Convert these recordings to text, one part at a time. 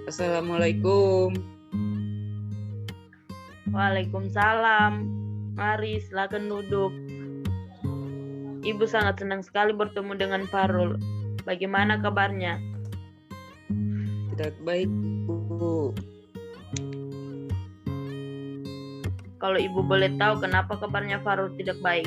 Assalamualaikum. Waalaikumsalam. Mari silakan duduk. Ibu sangat senang sekali bertemu dengan Farul. Bagaimana kabarnya? Tidak baik, Bu. Kalau ibu boleh tahu kenapa kabarnya Farul tidak baik?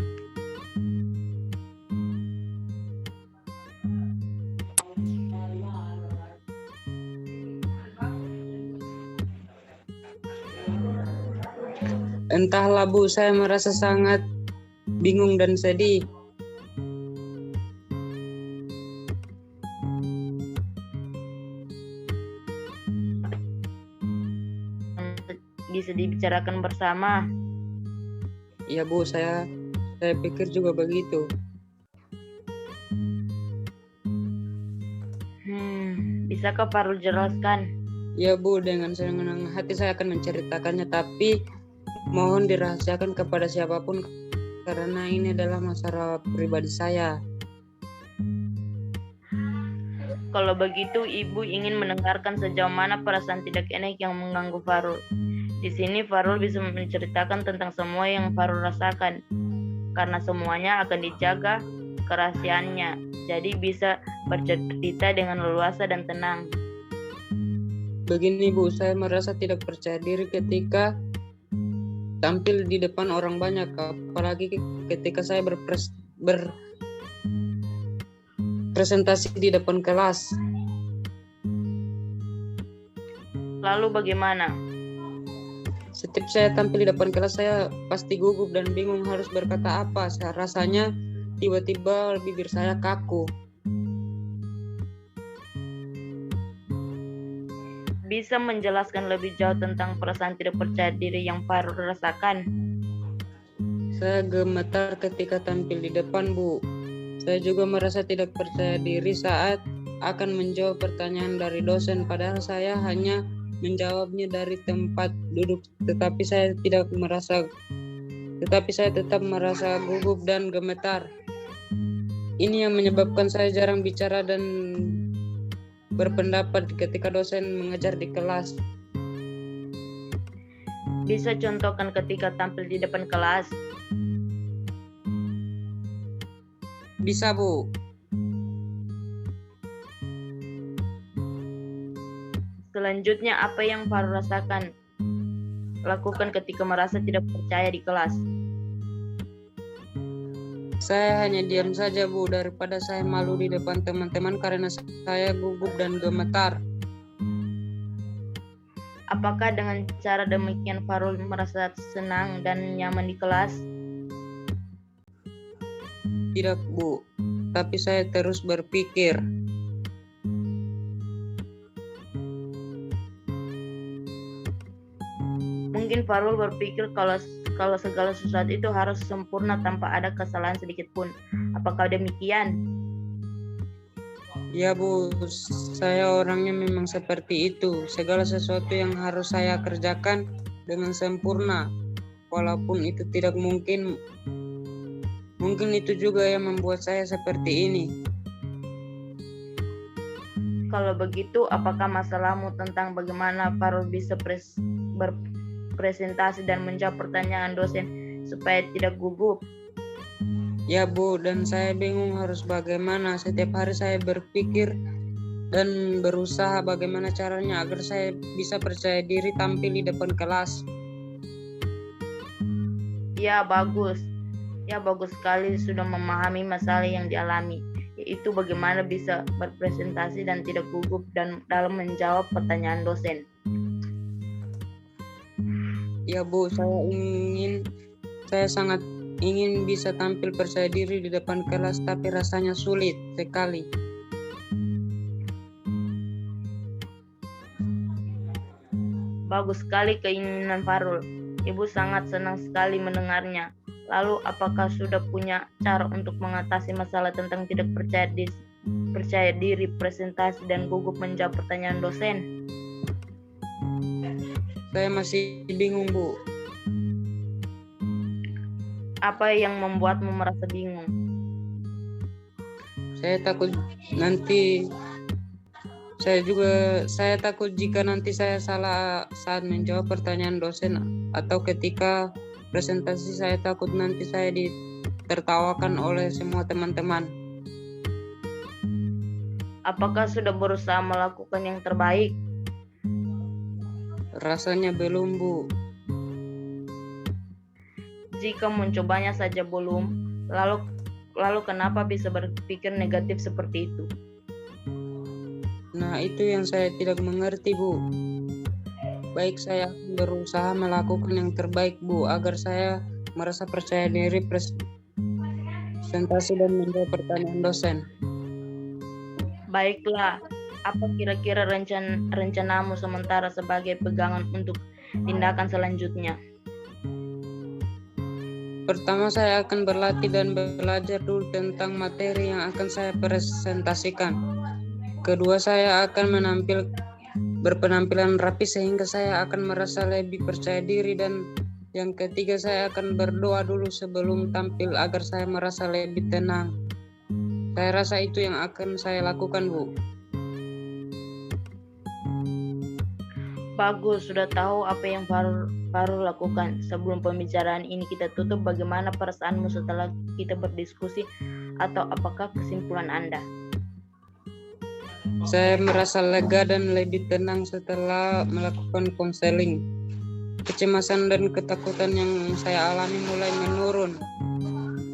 Entahlah, Bu, saya merasa sangat bingung dan sedih. Bisa dibicarakan bersama. Iya, Bu, saya pikir juga begitu. Bisakah Farul jelaskan? Ya, Bu, dengan senang hati saya akan menceritakannya, tapi mohon dirahasiakan kepada siapapun karena ini adalah masalah pribadi saya. Kalau begitu, ibu ingin mendengarkan sejauh mana perasaan tidak enak yang mengganggu Farul. Di sini Farul bisa menceritakan tentang semua yang Farul rasakan, karena semuanya akan dijaga kerahasiaannya. Jadi bisa bercerita dengan leluasa dan tenang. Begini, Bu, saya merasa tidak percaya diri ketika tampil di depan orang banyak, apalagi ketika saya berpresentasi di depan kelas. Lalu bagaimana? Setiap saya tampil di depan kelas, saya pasti gugup dan bingung harus berkata apa. Rasanya tiba-tiba bibir saya kaku. Bisa menjelaskan lebih jauh tentang perasaan tidak percaya diri yang Farul rasakan? Saya gemetar ketika tampil di depan, Bu. Saya juga merasa tidak percaya diri saat akan menjawab pertanyaan dari dosen, padahal saya hanya menjawabnya dari tempat duduk, tetapi saya tetap merasa gugup dan gemetar. Ini yang menyebabkan saya jarang bicara dan berpendapat ketika dosen mengajar di kelas. Bisa contohkan ketika tampil di depan kelas? Bisa, Bu. Selanjutnya, apa yang Farul rasakan lakukan ketika merasa tidak percaya di kelas? Saya hanya diam saja, Bu, daripada saya malu di depan teman-teman karena saya gugup dan gemetar. Apakah dengan cara demikian Farul merasa senang dan nyaman di kelas? Tidak, Bu. Tapi saya terus berpikir. Mungkin Farul berpikir kalau segala sesuatu itu harus sempurna tanpa ada kesalahan sedikit pun. Apakah demikian? Ya, Bu, saya orangnya memang seperti itu. Segala sesuatu yang harus saya kerjakan dengan sempurna. Walaupun itu tidak mungkin. Mungkin itu juga yang membuat saya seperti ini. Kalau begitu, apakah masalahmu tentang bagaimana Farul bisa berpresentasi dan menjawab pertanyaan dosen supaya tidak gugup? Ya, Bu, dan saya bingung harus bagaimana. Setiap hari saya berpikir dan berusaha bagaimana caranya agar saya bisa percaya diri tampil di depan kelas. Ya, bagus. Ya, bagus sekali sudah memahami masalah yang dialami, yaitu bagaimana bisa berpresentasi dan tidak gugup dan dalam menjawab pertanyaan dosen. Ya, Bu, saya sangat ingin bisa tampil percaya diri di depan kelas, tapi rasanya sulit sekali. Bagus sekali keinginan Farul. Ibu sangat senang sekali mendengarnya. Lalu, apakah sudah punya cara untuk mengatasi masalah tentang tidak percaya diri, presentasi, dan gugup menjawab pertanyaan dosen? Saya masih bingung, Bu. Apa yang membuatmu merasa bingung? Saya takut nanti Saya takut jika nanti saya salah saat menjawab pertanyaan dosen atau ketika presentasi. Saya takut nanti saya ditertawakan oleh semua teman-teman. Apakah sudah berusaha melakukan yang terbaik? Rasanya belum, Bu. Jika mencobanya saja belum, lalu kenapa bisa berpikir negatif seperti itu? Nah, itu yang saya tidak mengerti, Bu. Baik, saya akan berusaha melakukan yang terbaik, Bu, agar saya merasa percaya diri presentasi dan menjawab pertanyaan dosen. Baiklah, apa kira-kira rencanamu sementara sebagai pegangan untuk tindakan selanjutnya? Pertama, saya akan berlatih dan belajar dulu tentang materi yang akan saya presentasikan. Kedua, saya akan berpenampilan rapi sehingga saya akan merasa lebih percaya diri. Dan yang ketiga, saya akan berdoa dulu sebelum tampil agar saya merasa lebih tenang. Saya rasa itu yang akan saya lakukan, Bu. Bagus, sudah tahu apa yang Farul lakukan. Sebelum pembicaraan ini kita tutup, bagaimana perasaanmu setelah kita berdiskusi, atau apakah kesimpulan Anda? Saya merasa lega dan lebih tenang setelah melakukan konseling. Kecemasan dan ketakutan yang saya alami mulai menurun.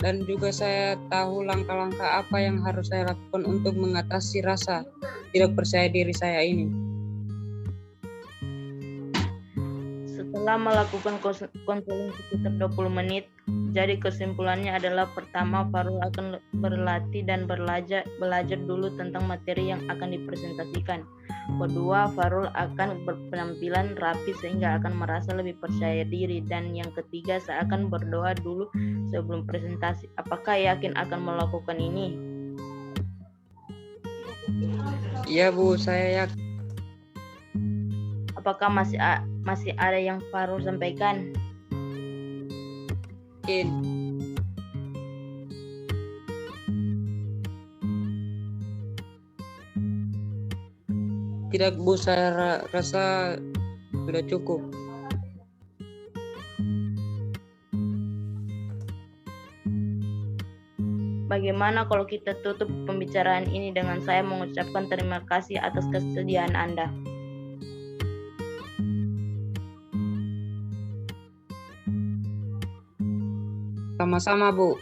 Dan juga saya tahu langkah-langkah apa yang harus saya lakukan untuk mengatasi rasa tidak percaya diri saya ini. Setelah melakukan konseling sekitar 20 menit, jadi kesimpulannya adalah pertama, Farul akan berlatih dan belajar dulu tentang materi yang akan dipresentasikan. Kedua, Farul akan berpenampilan rapi sehingga akan merasa lebih percaya diri. Dan yang ketiga, saya akan berdoa dulu sebelum presentasi. Apakah yakin akan melakukan ini? Iya, Bu, saya yakin. Apakah masih ada yang Farul sampaikan? Tidak, Bu, saya rasa sudah cukup. Bagaimana kalau kita tutup pembicaraan ini dengan saya mengucapkan terima kasih atas kesediaan Anda. Sama-sama, Bu.